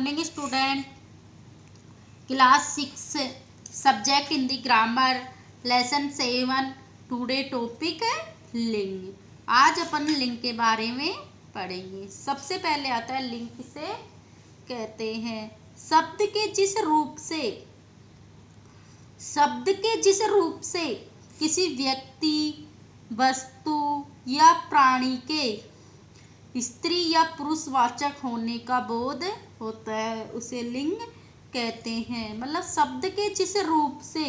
Morning student. Class 6 subject Hindi grammar lesson 7। Today topic है लिंग। आज अपन लिंग के बारे में पढ़ेंगे। सबसे पहले आता है लिंग किसे कहते हैं। शब्द के जिस रूप से किसी व्यक्ति, वस्तु या प्राणी के स्त्री या पुरुषवाचक होने का बोध होता है उसे लिंग कहते हैं। मतलब शब्द के जिस रूप से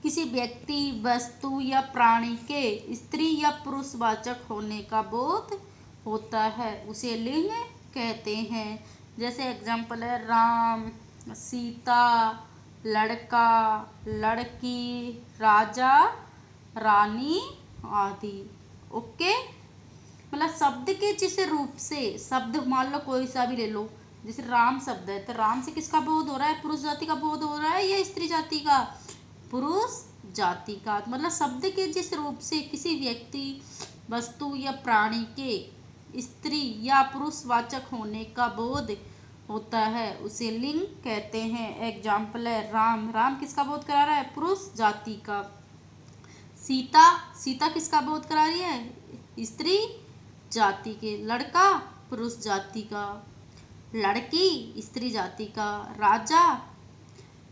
किसी व्यक्ति, वस्तु या प्राणी के स्त्री या पुरुषवाचक होने का बोध होता है उसे लिंग कहते हैं। जैसे एग्जाम्पल है राम, सीता, लड़का, लड़की, राजा, रानी आदि। ओके, मतलब शब्द के जिस रूप से, शब्द मान लो कोई सा भी ले लो, जैसे राम शब्द है तो राम से किसका बोध हो रहा है? पुरुष जाति का बोध हो रहा है या स्त्री जाति का? पुरुष जाति का। मतलब शब्द के जिस रूप से किसी व्यक्ति, वस्तु या प्राणी के स्त्री या पुरुषवाचक होने का बोध होता है उसे लिंग कहते हैं। एग्जाम्पल है राम, राम किसका बोध करा रहा है? पुरुष जाति का। सीता, सीता किसका बोध करा रही है? स्त्री जाति के। लड़का पुरुष जाति का, लड़की स्त्री जाति का, राजा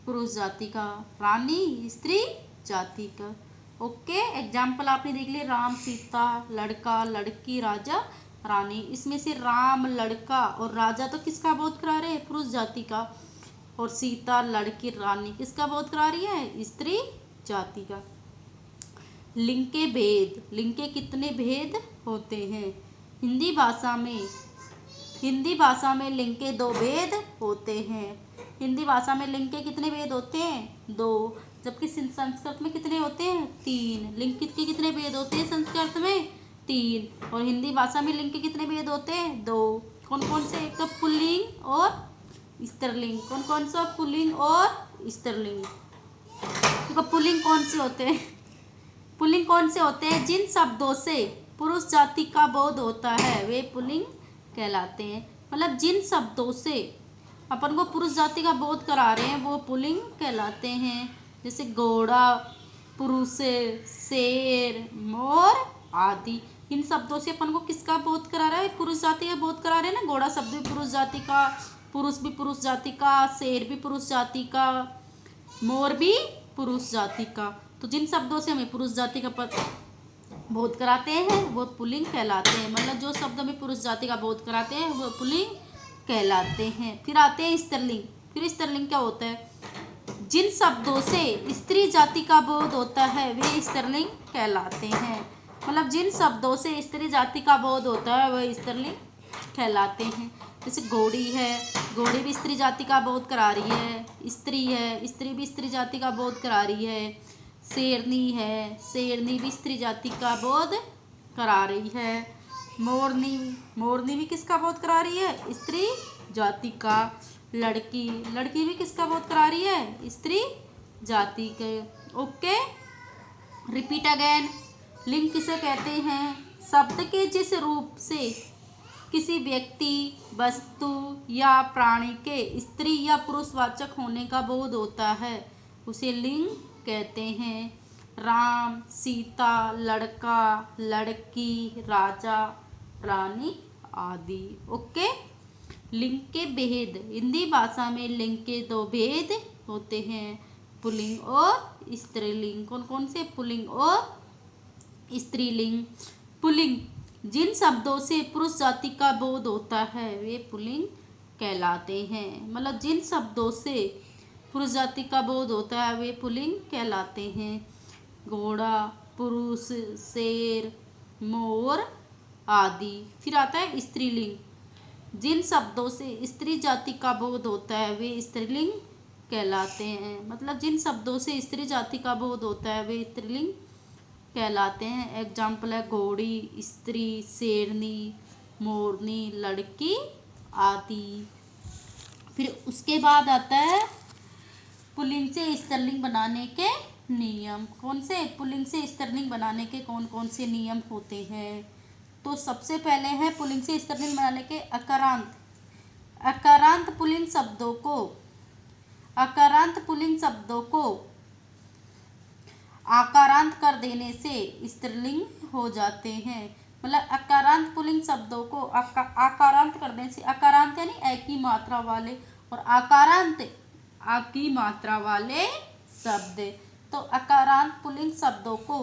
पुरुष जाति का, रानी स्त्री जाति का। ओके, एग्जाम्पल आपने देख लिया राम, सीता, लड़का, लड़की, राजा, रानी। इसमें से राम, लड़का और राजा तो किसका बोध करा रहे हैं? पुरुष जाति का। और सीता, लड़की, रानी किसका बोध करा रही है? स्त्री जाति का। लिंग के भेद। लिंग के कितने भेद होते हैं? हिंदी भाषा में लिंग के 2 भेद होते हैं। हिंदी भाषा में लिंग के कितने भेद होते हैं? 2। जबकि संस्कृत में कितने होते हैं? 3। लिंग के कितने भेद होते हैं संस्कृत में? 3। और हिंदी भाषा में लिंग के कितने भेद होते हैं? 2। कौन कौन से? एक तो पुल्लिंग और स्त्रीलिंग। कौन कौन सा? पुल्लिंग और स्त्रीलिंग। देखो पुल्लिंग कौन से होते हैं? पुल्लिंग कौन से होते हैं? जिन शब्दों से पुरुष जाति का बोध होता है वे पुल्लिंग कहलाते हैं। मतलब जिन शब्दों से अपन को पुरुष जाति का बोध करा रहे हैं वो पुल्लिंग कहलाते हैं। जैसे घोड़ा, पुरुष, शेर, मोर आदि। इन शब्दों से अपन को किसका बोध करा रहा है? पुरुष जाति का बोध करा रहे हैं ना। घोड़ा शब्द भी पुरुष जाति का, पुरुष भी पुरुष जाति का, शेर भी पुरुष जाति का, मोर भी पुरुष जाति का। तो जिन शब्दों से हमें पुरुष जाति का बोध कराते हैं वो पुल्लिंग कहलाते हैं। मतलब जो शब्द में पुरुष जाति का बोध कराते हैं वो पुल्लिंग कहलाते हैं। फिर आते हैं स्त्रीलिंग। फिर स्त्रीलिंग क्या होता है? जिन शब्दों से स्त्री जाति का बोध होता है वे स्त्रीलिंग कहलाते हैं। मतलब जिन शब्दों से स्त्री जाति का बोध होता है वह स्त्रीलिंग कहलाते हैं। जैसे घोड़ी है, घोड़ी भी स्त्री जाति का बोध करा रही है। स्त्री है, स्त्री भी स्त्री जाति का बोध करा रही है। शेरनी है, शेरनी भी स्त्री जाति का बोध करा रही है। मोरनी, मोरनी भी किसका बोध करा रही है? स्त्री जाति का। लड़की, लड़की भी किसका बोध करा रही है? स्त्री जाति के। Okay, repeat again. लिंग किसे कहते हैं? शब्द के जिस रूप से किसी व्यक्ति, वस्तु या प्राणी के स्त्री या पुरुषवाचक होने का बोध होता है उसे लिंग कहते हैं। राम, सीता, लड़का, लड़की, राजा, रानी आदि। ओके, लिंग के भेद। हिंदी भाषा में लिंग के 2 भेद होते हैं, पुल्लिंग और स्त्रीलिंग। कौन कौन से? पुल्लिंग और स्त्रीलिंग। पुल्लिंग जिन शब्दों से पुरुष जाति का बोध होता है वे पुल्लिंग कहलाते हैं। मतलब जिन शब्दों से पुरुष जाति का बोध होता है वे पुल्लिंग कहलाते हैं। घोड़ा, पुरुष, शेर, मोर आदि। फिर आता है स्त्रीलिंग। जिन शब्दों से स्त्री जाति का बोध होता है वे स्त्रीलिंग कहलाते हैं। मतलब जिन शब्दों से स्त्री जाति का बोध होता है वे स्त्रीलिंग कहलाते हैं। एग्जाम्पल है घोड़ी, स्त्री, शेरनी, मोरनी, लड़की आदि। फिर उसके बाद आता है पुल्लिंग से स्त्रीलिंग बनाने के नियम। कौन से? पुल्लिंग से स्त्रीलिंग बनाने के कौन कौन से नियम होते हैं? तो सबसे पहले है पुल्लिंग से स्त्रीलिंग बनाने के अकारांत। अकारांत पुल्लिंग शब्दों को आकारांत कर देने से स्त्रीलिंग हो जाते हैं। मतलब अकारांत पुल्लिंग शब्दों को आकारांत कर देने से, अकारांत यानी एक ही मात्रा वाले और आकारांत आप की मात्रा वाले शब्द। तो अकारांत पुल्लिंग शब्दों को,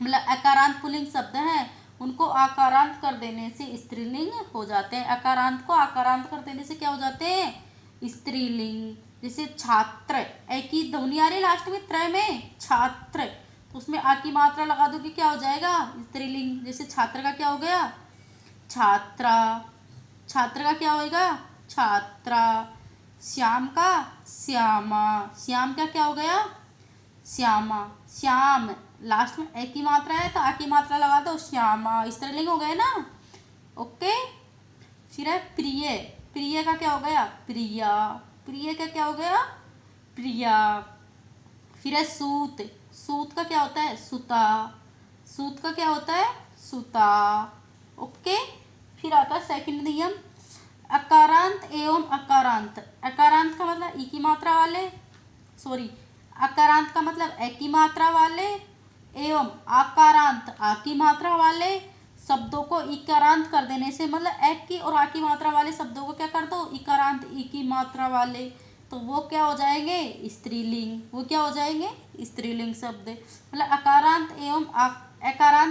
मतलब अकारांत पुल्लिंग शब्द हैं उनको आकारांत कर देने से स्त्रीलिंग हो जाते हैं। अकारांत को आकारांत कर देने से क्या हो जाते हैं? स्त्रीलिंग। जैसे छात्र, एक ही ध्वनि आ रही लास्ट में, त्र में छात्र, तो उसमें आ की मात्रा लगा दोगे क्या हो जाएगा? स्त्रीलिंग। जैसे छात्र का क्या हो गया? छात्रा। छात्र का क्या होएगा? छात्रा। श्याम का श्यामा। श्याम का क्या हो गया? श्यामा। श्याम, लास्ट में एक ही मात्रा है तो आ की मात्रा लगा दो, श्यामा, स्त्रीलिंग हो गए ना। ओके। फिर है प्रिय। प्रिय का क्या हो गया? प्रिया। प्रिय का क्या हो गया? प्रिया। फिर है सूत। सूत का क्या होता है? सुता। सूत का क्या होता है? सुता। ओके। फिर आता है सेकंड नियम, अकारांत एवं अकारांत। अकारांत का मतलब ई की मात्रा वाले, सॉरी, अकारांत का मतलब एक की मात्रा वाले एवं आकारांत आ की मात्रा वाले शब्दों को इकारांत कर देने से, मतलब एक की और आ की मात्रा वाले शब्दों को क्या कर दो? इकारांत, ई की मात्रा वाले, तो वो क्या हो जाएंगे? स्त्रीलिंग। वो क्या हो जाएंगे? स्त्रीलिंग शब्द। मतलब अकारांत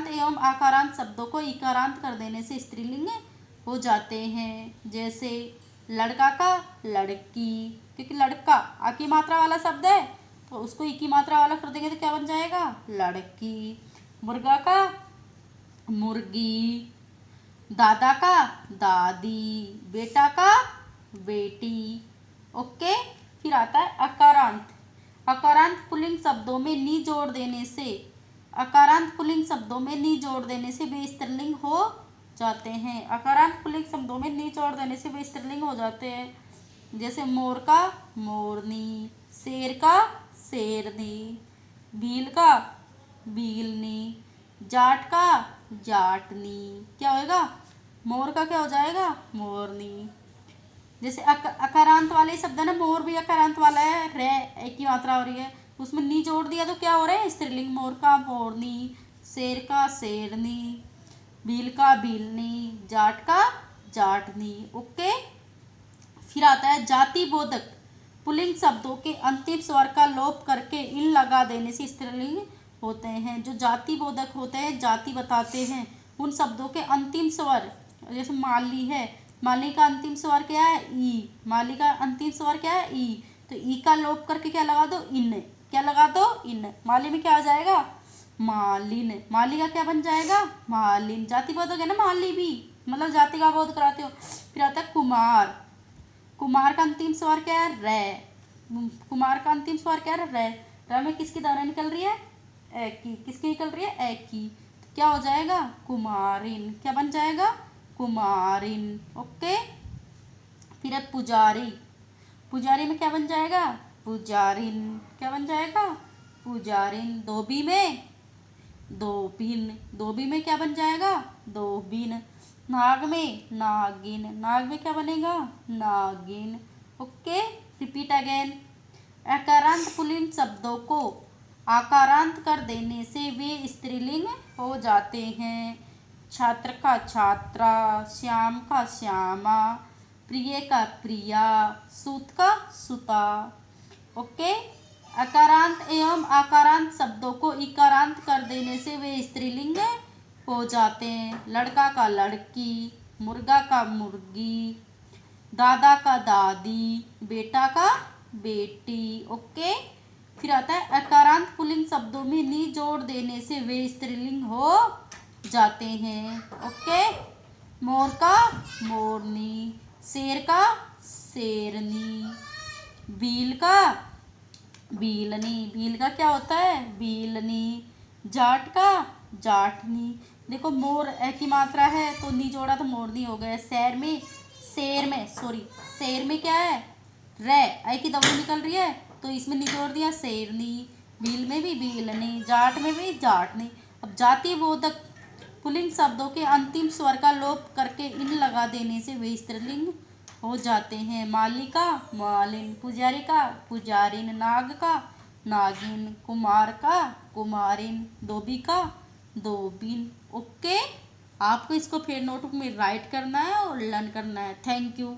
एवं आकारांत शब्दों को इकारांत कर देने से स्त्रीलिंग हो जाते हैं। जैसे लड़का का लड़की, क्योंकि लड़का आ की मात्रा वाला शब्द है तो उसको ई की मात्रा वाला कर देंगे तो क्या बन जाएगा? लड़की। मुर्गा का मुर्गी। दादा का दादी। बेटा का बेटी। ओके। फिर आता है अकारांत। अकारांत पुल्लिंग शब्दों में नी जोड़ देने से, अकारांत पुल्लिंग शब्दों में नी जोड़ देने से वे स्त्रीलिंग हो जाते हैं। अकारांत पुल्लिंग शब्दों में नी जोड़ देने से वे स्त्रीलिंग हो जाते हैं। जैसे मोर का मोरनी। शेर का शेरनी। भील का भीलनी। जाट का जाटनी। क्या होएगा? मोर का क्या हो जाएगा? मोरनी। जैसे अकारांत वाले शब्द है ना, मोर भी अकारांत वाला है, रे एक ही मात्रा हो रही है, उसमें नी जोड़ दिया तो क्या हो रहा है? स्त्रीलिंग। मोर का मोरनी। शेर का शेरनी। भील का भीलनी। जाट का जाटनी। ओके। फिर आता है जाति बोधक पुल्लिंग शब्दों के अंतिम स्वर का लोप करके इन लगा देने से स्त्रीलिंग होते हैं। जो जाति बोधक होते हैं, जाति बताते हैं, उन शब्दों के अंतिम स्वर, जैसे माली है, माली का अंतिम स्वर क्या है? ई। माली का अंतिम स्वर क्या है? ई। तो ई का लोप करके क्या लगा दो? इन। क्या लगा दो? इन। माली में क्या आ जाएगा? मालिन। माली का क्या बन जाएगा? मालिन। जाति बोधक है ना माली भी, मतलब जाति का बोध कराते हो। फिर आता है कुमार। कुमार का अंतिम स्वर क्या है? रे। कुमार का अंतिम स्वर क्या है? रे। रे में किसकी धारा निकल रही है? एक की। किसकी निकल रही है? एक की। तो क्या हो जाएगा? कुमारिन। क्या बन जाएगा? कुमारिन। ओके। फिर है पुजारी। पुजारी में क्या बन जाएगा? पुजारिन। क्या बन जाएगा? पुजारिन। धोबी में धोबिन। धोबी में क्या बन जाएगा? धोबिन। नाग में नागिन। नाग में क्या बनेगा? नागिन। ओके। Repeat again. अकारांत पुल्लिंग शब्दों को आकारांत कर देने से वे स्त्रीलिंग हो जाते हैं। छात्र का छात्रा। श्याम का श्यामा। प्रिय का प्रिया। सूत का सुता। ओके। अकारांत एवं आकारांत शब्दों को इकारांत कर देने से वे स्त्रीलिंग हो जाते हैं। लड़का का लड़की। मुर्गा का मुर्गी। दादा का दादी। बेटा का बेटी। ओके। फिर आता है अकारांत पुल्लिंग शब्दों में नी जोड़ देने से वे स्त्रीलिंग हो जाते हैं। ओके। मोर का मोरनी। शेर का शेरनी। भील का भीलनी। भील का क्या होता है? भीलनी। जाट का जाटनी। देखो मोर एक ही मात्रा है तो नी जोड़ा तो मोरनी हो गया। शेर में क्या है? रे, आई की दबी निकल रही है तो इसमें नी जोड़ दिया, शेरनी। भील में भी भीलनी। जाट में भी जाटनी। अब जाति बोधक पुल्लिंग शब्दों के अंतिम स्वर का लोप करके इन लगा देने से वे स्त्रीलिंग हो जाते हैं। मालिका, मालिन, पुजारिका, पुजारिन, नाग का, नागिन, कुमार का, कुमारिन, धोबिका, धोबिन। ओके, आपको इसको फिर नोटबुक में राइट करना है और लर्न करना है। Thank you.